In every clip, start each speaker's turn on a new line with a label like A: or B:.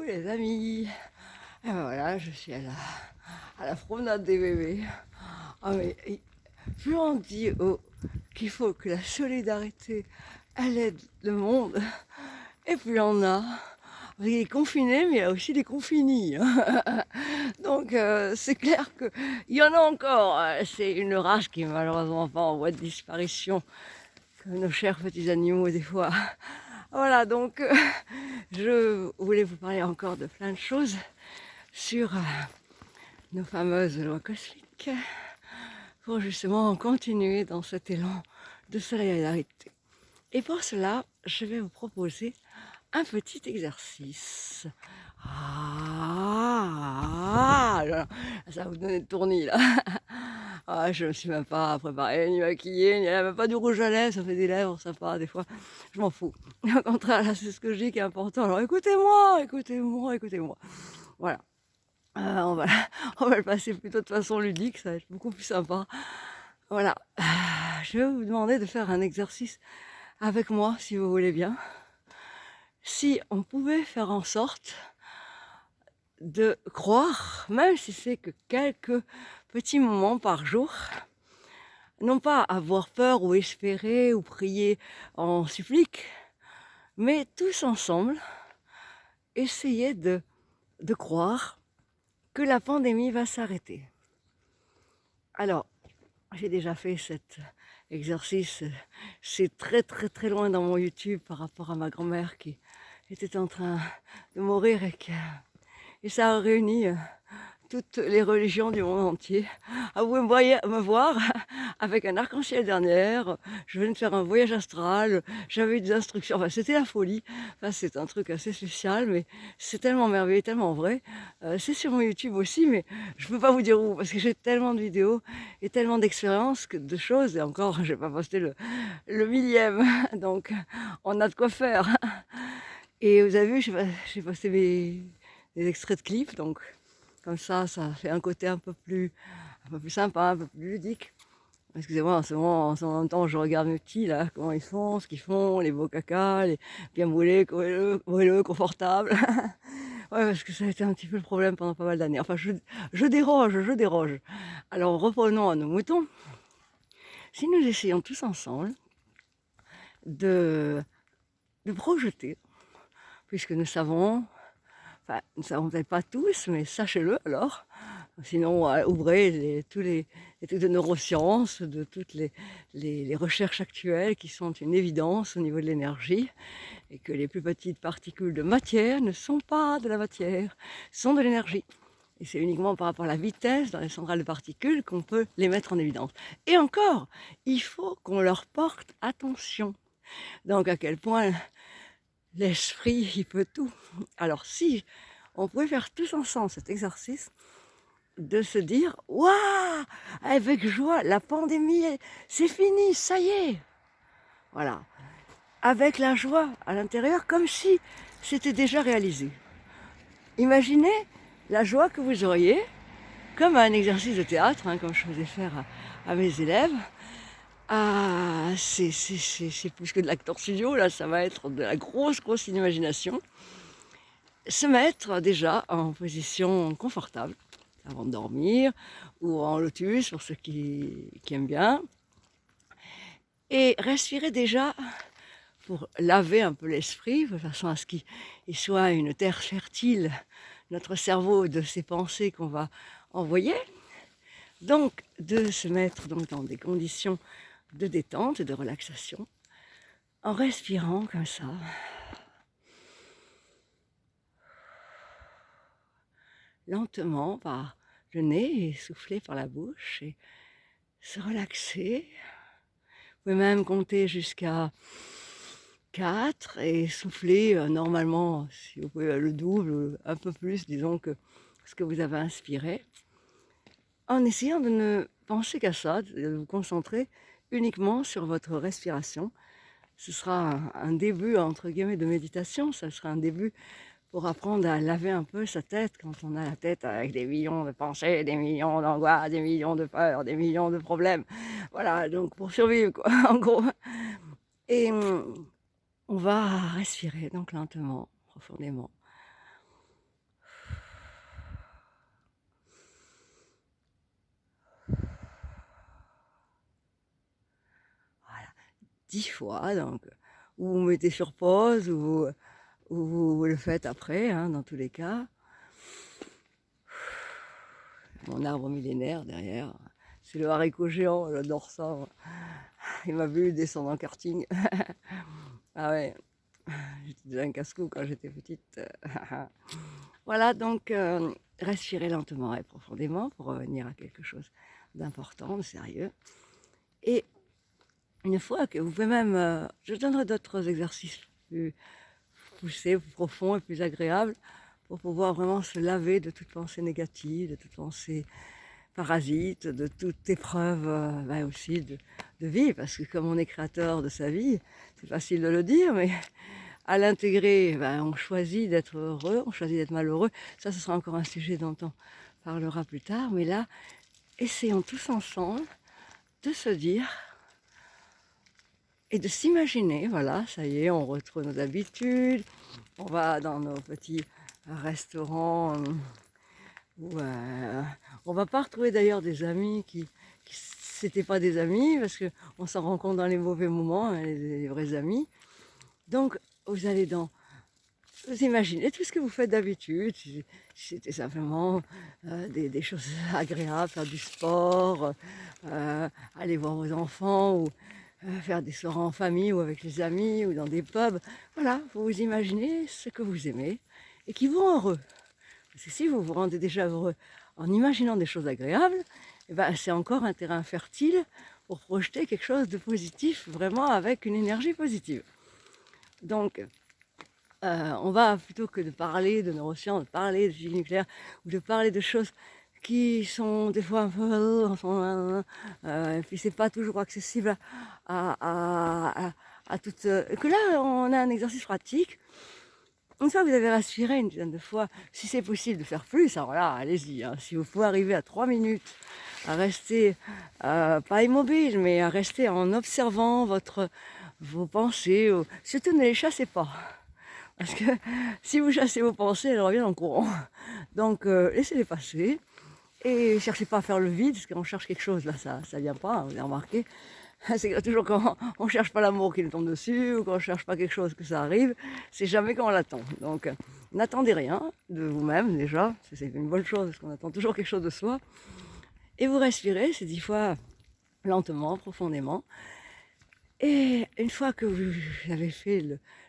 A: les amis. Et ben voilà, je suis à la promenade des bébés. Ah mais plus on dit qu'il faut que la solidarité elle aide le monde, et plus il y en a. Il est confiné, mais il y a aussi des confinis. Donc c'est clair qu'il y en a encore. C'est une race qui est malheureusement pas en voie de disparition, comme nos chers petits animaux des fois. Voilà, donc je voulais vous parler encore de plein de choses sur nos fameuses lois cosmiques pour justement continuer dans cet élan de solidarité. Et pour cela, je vais vous proposer un petit exercice. Ça va vous donner de tournis là. Ah, je ne me suis même pas préparée, ni maquillée, il n'y a même pas du rouge à lèvres, ça fait des lèvres sympas des fois. Je m'en fous. Au contraire, là, c'est ce que je dis qui est important. Alors écoutez-moi, écoutez-moi, écoutez-moi. Voilà. On va, on va le passer plutôt de façon ludique, ça va être beaucoup plus sympa. Voilà. Je vais vous demander de faire un exercice avec moi, si vous voulez bien. Si on pouvait faire en sorte de croire, même si c'est que quelques petits moments par jour, non pas avoir peur ou espérer ou prier en supplique, mais tous ensemble, essayer de croire que la pandémie va s'arrêter. Alors, j'ai déjà fait cet exercice, c'est très très très loin dans mon YouTube par rapport à ma grand-mère qui était en train de mourir et ça a réuni toutes les religions du monde entier. Ah, vous me voir avec un arc-en-ciel derrière, je venais de faire un voyage astral, j'avais eu des instructions, enfin c'était la folie. Enfin, c'est un truc assez spécial, mais c'est tellement merveilleux, tellement vrai. C'est sur mon YouTube aussi, mais je peux pas vous dire où, parce que j'ai tellement de vidéos et tellement d'expériences, de choses, et encore, j'ai pas posté le millième, donc on a de quoi faire. Et vous avez vu, j'ai posté des extraits de clips, donc comme ça fait un côté un peu plus sympa, un peu plus ludique. Excusez-moi, en ce moment temps, je regarde mes petits, là, comment ils font, ce qu'ils font, les beaux cacas, les bien brûlés, moelleux, confortables. Ouais, parce que ça a été un petit peu le problème pendant pas mal d'années. Enfin, je déroge, je déroge. Alors, reprenons à nos moutons. Si nous essayons tous ensemble de, de projeter, puisque nous savons, enfin, nous ne savons peut-être pas tous, mais sachez-le alors. Sinon, ouvrez les trucs de neurosciences, de toutes les recherches actuelles qui sont une évidence au niveau de l'énergie, et que les plus petites particules de matière ne sont pas de la matière, sont de l'énergie. Et c'est uniquement par rapport à la vitesse dans les centrales de particules qu'on peut les mettre en évidence. Et encore, il faut qu'on leur porte attention. Donc à quel point l'esprit, il peut tout. Alors si on pouvait faire tous ensemble cet exercice, de se dire waouh, avec joie, la pandémie, c'est fini, ça y est. Voilà. Avec la joie à l'intérieur, comme si c'était déjà réalisé. Imaginez la joie que vous auriez, comme un exercice de théâtre, hein, comme je faisais faire à mes élèves. Ah, c'est plus que de l'acteur studio, là, ça va être de la grosse imagination. Se mettre déjà en position confortable avant de dormir, ou en lotus pour ceux qui aiment bien. Et respirer déjà pour laver un peu l'esprit, de façon à ce qu'il soit une terre fertile, notre cerveau, de ces pensées qu'on va envoyer. Donc, de se mettre donc dans des conditions de détente et de relaxation, en respirant comme ça. Lentement par le nez et souffler par la bouche et se relaxer. Vous pouvez même compter jusqu'à 4 et souffler normalement, si vous pouvez le double, un peu plus, disons, que ce que vous avez inspiré, en essayant de ne penser qu'à ça, de vous concentrer uniquement sur votre respiration. Ce sera un début, entre guillemets, de méditation, ça sera un début pour apprendre à laver un peu sa tête quand on a la tête avec des millions de pensées, des millions d'angoisses, des millions de peurs, des millions de problèmes. Voilà, donc pour survivre, quoi, en gros. Et on va respirer donc lentement, profondément. 10 fois, donc ou vous mettez sur pause ou vous le faites après, hein, dans tous les cas. Mon arbre millénaire derrière, c'est le haricot géant, j'adore ça. Il m'a vu descendre en karting. Ah ouais, j'étais déjà un casse-cou quand j'étais petite. Voilà, donc respirez lentement et profondément pour revenir à quelque chose d'important, de sérieux. Et une fois que vous pouvez même, je donnerai d'autres exercices plus poussés, plus profonds et plus agréables pour pouvoir vraiment se laver de toute pensée négative, de toute pensée parasite, de toute épreuve aussi de vie, parce que comme on est créateur de sa vie, c'est facile de le dire, mais à l'intégrer, on choisit d'être heureux, on choisit d'être malheureux. Ça, ce sera encore un sujet dont on parlera plus tard, mais là, essayons tous ensemble de se dire et de s'imaginer, voilà, ça y est, on retrouve nos habitudes, on va dans nos petits restaurants où on va pas retrouver d'ailleurs des amis qui c'était pas des amis, parce qu'on s'en rend compte dans les mauvais moments, hein, les vrais amis. Donc, vous allez vous imaginez tout ce que vous faites d'habitude, si c'était simplement des choses agréables, faire du sport, aller voir vos enfants, ou faire des soirées en famille ou avec les amis ou dans des pubs. Voilà, vous vous imaginez ce que vous aimez et qui vous rend heureux. Parce que si vous vous rendez déjà heureux en imaginant des choses agréables, eh ben, c'est encore un terrain fertile pour projeter quelque chose de positif, vraiment avec une énergie positive. Donc, on va, plutôt que de parler de neurosciences, de parler de physique nucléaire, ou de parler de choses qui sont des fois un peu... et puis c'est pas toujours accessible à toutes... que là, on a un exercice pratique. Une fois que vous avez respiré une dizaine de fois, si c'est possible de faire plus, alors là, allez-y. Hein. Si vous pouvez arriver à 3 minutes à rester, pas immobile, mais à rester en observant vos pensées, surtout ne les chassez pas. Parce que si vous chassez vos pensées, elles reviennent en courant. Donc laissez-les passer et cherchez pas à faire le vide, parce qu'on cherche quelque chose, là, ça vient pas, hein, vous avez remarqué. C'est toujours quand on ne cherche pas l'amour qui nous tombe dessus, ou quand on ne cherche pas quelque chose que ça arrive, c'est jamais quand on l'attend. Donc, n'attendez rien de vous-même déjà, c'est une bonne chose, parce qu'on attend toujours quelque chose de soi. Et vous respirez, c'est 10 fois lentement, profondément. Et une fois que vous avez fait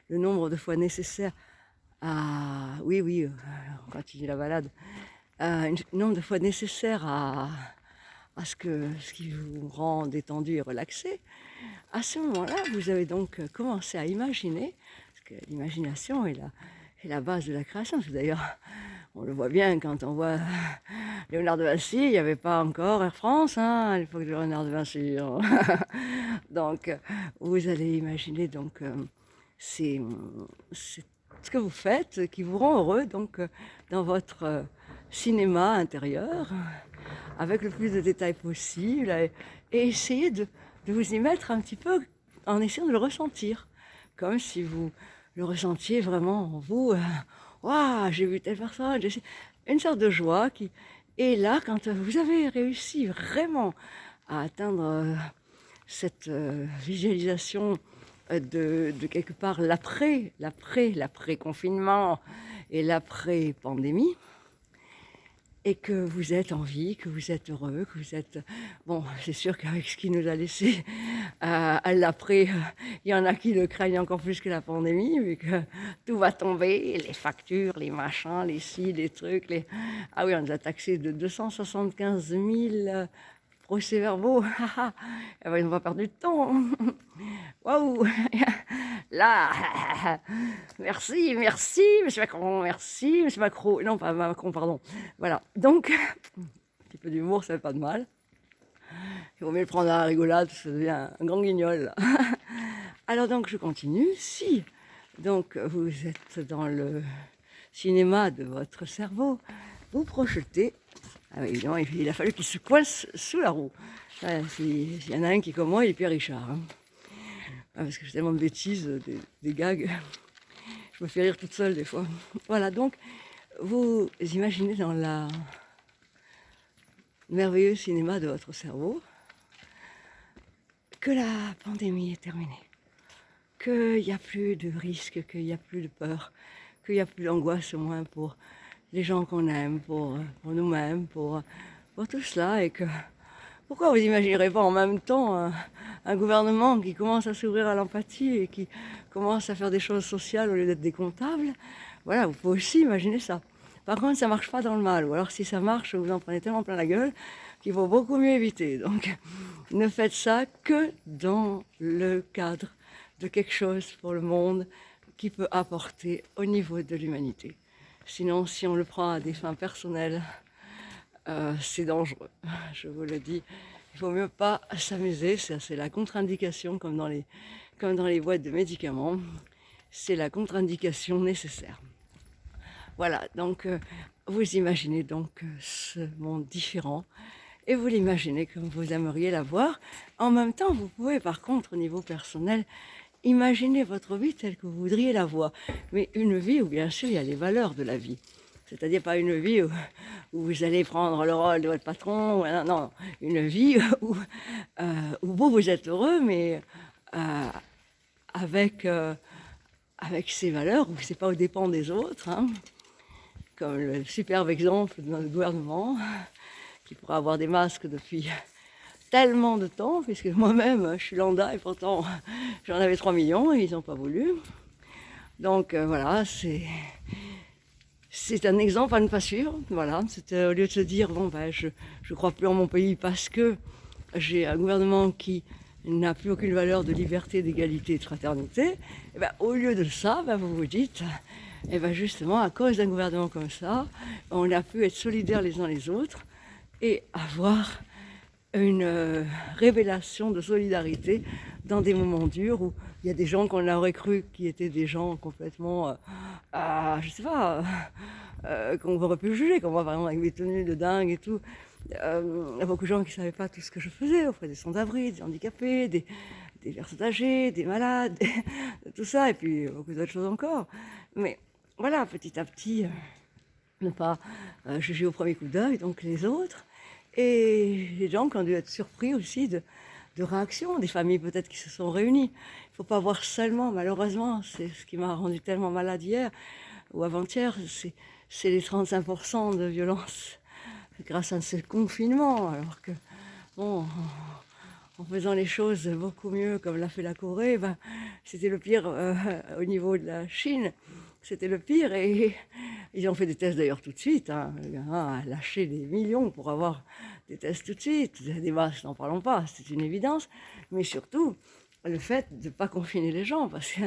A: le nombre de fois nécessaire oui, on continue la balade, un nombre de fois nécessaire à ce qui vous rend détendu et relaxé, à ce moment-là, vous avez donc commencé à imaginer, parce que l'imagination est la base de la création. D'ailleurs, on le voit bien quand on voit Léonard de Vinci, il n'y avait pas encore Air France, hein, à l'époque de Léonard de Vinci. Donc, vous allez imaginer donc c'est ce que vous faites qui vous rend heureux donc dans votre cinéma intérieur, avec le plus de détails possible, et essayez de vous y mettre un petit peu en essayant de le ressentir, comme si vous le ressentiez vraiment en vous. Waouh, j'ai vu telle personne, une sorte de joie qui est là quand vous avez réussi vraiment à atteindre cette visualisation de quelque part l'après-confinement et l'après-pandémie, et que vous êtes en vie, que vous êtes heureux, que vous êtes... Bon, c'est sûr qu'avec ce qui nous a laissé à l'après, il y en a qui le craignent encore plus que la pandémie, vu que tout va tomber, les factures, les machins, les ci, les trucs, Ah oui, on nous a taxé de 275 000 procès-verbaux. Eh ben, ils n'ont pas perdu de temps. Waouh. Là, merci, monsieur Macron, merci, monsieur Macron. Non, pas Macron, pardon. Voilà, donc, un petit peu d'humour, ça fait pas de mal. Il vaut mieux le prendre à la rigolade, ça devient un grand guignol. Alors donc, je continue. Si, donc, vous êtes dans le cinéma de votre cerveau, vous projetez... Ah oui, évidemment, il a fallu qu'il se coince sous la roue. S'il y en a un qui, comme moi, il est Pierre Richard. Hein. Parce que j'ai tellement de bêtises, des gags. Je me fais rire toute seule des fois. Voilà, donc, vous imaginez dans la merveilleux cinéma de votre cerveau que la pandémie est terminée. qu'il n'y a plus de risques, qu'il n'y a plus de peur, qu'il n'y a plus d'angoisse au moins pour les gens qu'on aime, pour nous-mêmes, pour tout cela. Et que pourquoi vous imaginerez pas en même temps un gouvernement qui commence à s'ouvrir à l'empathie et qui commence à faire des choses sociales au lieu d'être des comptables? Voilà, vous pouvez aussi imaginer ça. Par contre, ça marche pas dans le mal, ou alors si ça marche, vous en prenez tellement plein la gueule qu'il vaut beaucoup mieux éviter. Donc, ne faites ça que dans le cadre de quelque chose pour le monde qui peut apporter au niveau de l'humanité. Sinon, si on le prend à des fins personnelles, c'est dangereux. Je vous le dis, il vaut mieux pas s'amuser. C'est la contre-indication, comme dans les boîtes de médicaments. C'est la contre-indication nécessaire. Voilà, donc vous imaginez donc ce monde différent et vous l'imaginez comme vous aimeriez l'avoir. En même temps, vous pouvez par contre au niveau personnel imaginer votre vie telle que vous voudriez la voir. Mais une vie où bien sûr il y a les valeurs de la vie. C'est-à-dire pas une vie où vous allez prendre le rôle de votre patron, non, une vie où vous êtes heureux, mais avec ses valeurs, où c'est pas aux dépens des autres, hein. Comme le superbe exemple de notre gouvernement, qui pourra avoir des masques depuis tellement de temps, puisque moi-même, je suis lambda et pourtant j'en avais 3 millions et ils n'ont pas voulu. Donc voilà, c'est un exemple à ne pas suivre. Voilà, c'était au lieu de se dire, bon, ben, je crois plus en mon pays parce que j'ai un gouvernement qui n'a plus aucune valeur de liberté, d'égalité et de fraternité, et ben, au lieu de ça, ben, vous vous dites, et ben, justement, à cause d'un gouvernement comme ça, on a pu être solidaires les uns les autres et avoir une révélation de solidarité dans des moments durs où il y a des gens qu'on aurait cru qui étaient des gens complètement, je sais pas, qu'on aurait pu juger, comme moi par exemple avec mes tenues de dingue et tout. Il y a beaucoup de gens qui ne savaient pas tout ce que je faisais auprès des sans-abri, des handicapés, des personnes âgées, des malades, tout ça, et puis beaucoup d'autres choses encore. Mais voilà, petit à petit, ne pas juger au premier coup d'œil, donc les autres. Et les gens qui ont dû être surpris aussi de réactions, des familles peut-être qui se sont réunies. Il ne faut pas voir seulement, malheureusement, c'est ce qui m'a rendu tellement malade hier ou avant-hier, c'est les 35% de violence grâce à ce confinement, alors que, bon, en faisant les choses beaucoup mieux comme l'a fait la Corée, ben, c'était le pire au niveau de la Chine. C'était le pire et ils ont fait des tests d'ailleurs tout de suite. Hein. Le gars a lâché des millions pour avoir des tests tout de suite. Des masques, n'en parlons pas, c'est une évidence. Mais surtout, le fait de ne pas confiner les gens, parce que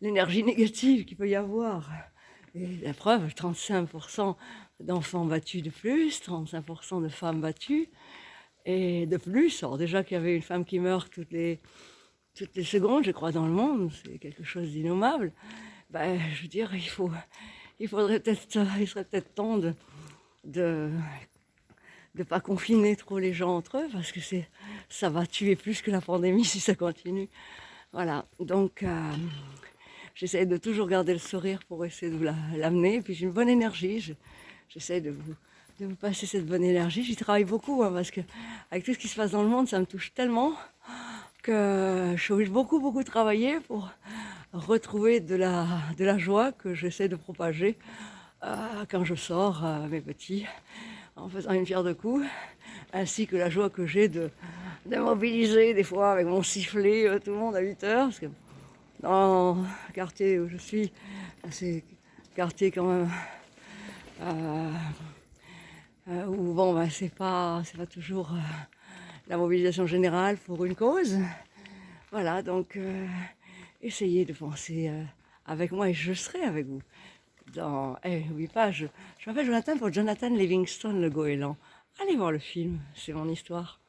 A: l'énergie négative qu'il peut y avoir. Et la preuve, 35% d'enfants battus de plus, 35% de femmes battues. Et de plus, alors déjà qu'il y avait une femme qui meurt toutes les secondes, je crois, dans le monde, c'est quelque chose d'innommable. Ben, je veux dire, il serait peut-être temps de pas confiner trop les gens entre eux, parce que ça va tuer plus que la pandémie si ça continue. Voilà, donc j'essaie de toujours garder le sourire pour essayer de vous l'amener. Et puis j'ai une bonne énergie, j'essaie de vous passer cette bonne énergie. J'y travaille beaucoup, hein, parce que avec tout ce qui se passe dans le monde, ça me touche tellement que je suis obligée de beaucoup travailler pour retrouver de la joie que j'essaie de propager quand je sors mes petits, en faisant une pierre de coups, ainsi que la joie que j'ai de mobiliser des fois avec mon sifflet tout le monde à 8 heures, parce que dans le quartier où je suis, c'est un quartier quand même où bon, ben, c'est pas toujours la mobilisation générale pour une cause. Voilà, donc essayez de penser avec moi et je serai avec vous. N'oubliez pas, je m'appelle Jonathan pour Jonathan Livingstone, le goéland. Allez voir le film, c'est mon histoire.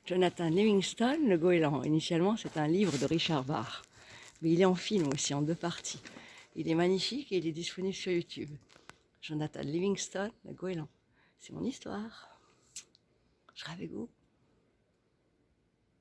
A: Jonathan Livingstone, le goéland. Initialement, c'est un livre de Richard Bach. Mais il est en film aussi, en 2 parties. Il est magnifique et il est disponible sur YouTube. Jonathan Livingstone, le goéland. C'est mon histoire. Je serai avec vous.